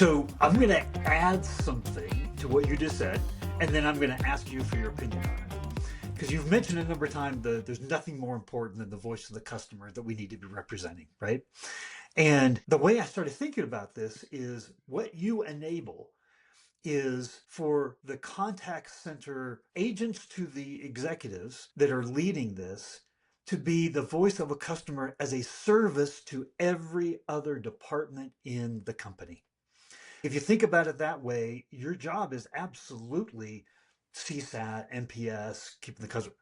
So I'm going to add something to what you just said, and then I'm going to ask you for your opinion on it. Because you've mentioned a number of times that there's nothing more important than the voice of the customer that we need to be representing, right? And the way I started thinking about this is what you enable is for the contact center agents to the executives that are leading this to be the voice of a customer as a service to every other department in the company. If you think about it that way, your job is absolutely CSAT, NPS, keeping the customer.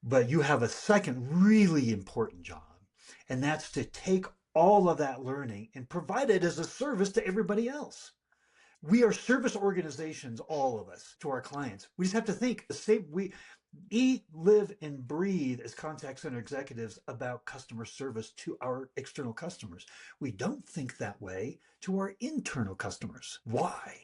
But you have a second really important job, and that's to take all of that learning and provide it as a service to everybody else. We are service organizations, all of us, to our clients. We just have to think the same. We eat, live, and breathe as contact center executives about customer service to our external customers. We don't think that way to our internal customers. Why?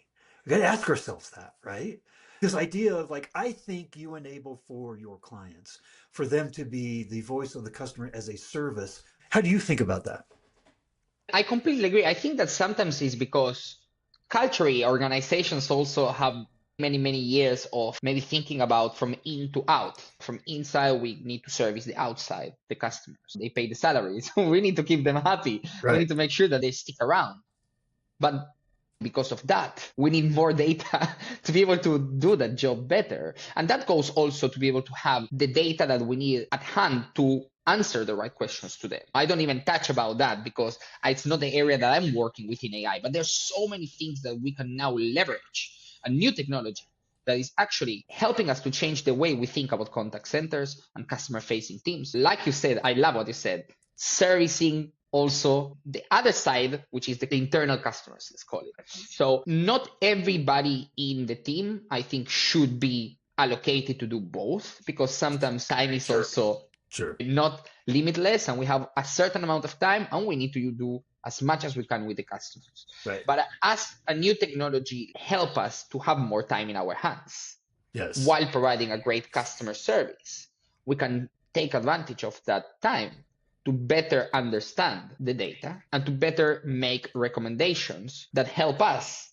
We got to ask ourselves that, right? This idea of like, I think you enable for your clients, for them to be the voice of the customer as a service. How do you think about that? I completely agree. I think that sometimes it's because culturally organizations also have many years of maybe thinking about from in to out. From inside, we need to service the outside, the customers. They pay the salaries. We need to keep them happy. Right. We need to make sure that they stick around. But because of that, we need more data to be able to do that job better. And that goes also to be able to have the data that we need at hand to answer the right questions to them. I don't even touch about that because it's not the area that I'm working with in AI, but there's so many things that we can now leverage, a new technology that is actually helping us to change the way we think about contact centers and customer facing teams. Like you said, I love what you said, servicing also the other side, which is the internal customers, let's call it. So not everybody in the team, I think, should be allocated to do both, because sometimes time is also not limitless, and we have a certain amount of time and we need to do as much as we can with the customers. Right. But as a new technology help us to have more time in our hands, yes, while providing a great customer service, we can take advantage of that time to better understand the data and to better make recommendations that help us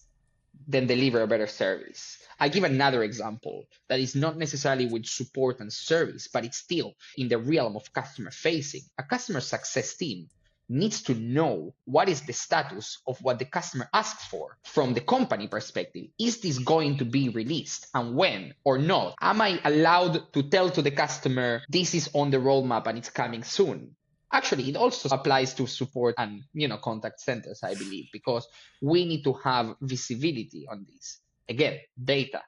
then deliver a better service. I give another example that is not necessarily with support and service, but it's still in the realm of customer facing. A customer success team needs to know what is the status of what the customer asks for from the company perspective. Is this going to be released, and when or not? Am I allowed to tell to the customer this is on the roadmap and it's coming soon? Actually, it also applies to support and contact centers, I believe, because we need to have visibility on this. Again, data,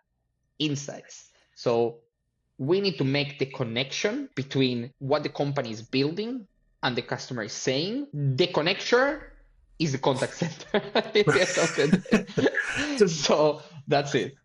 insights. So we need to make the connection between what the company is building and the customer is saying. The connector is the contact center. So that's it.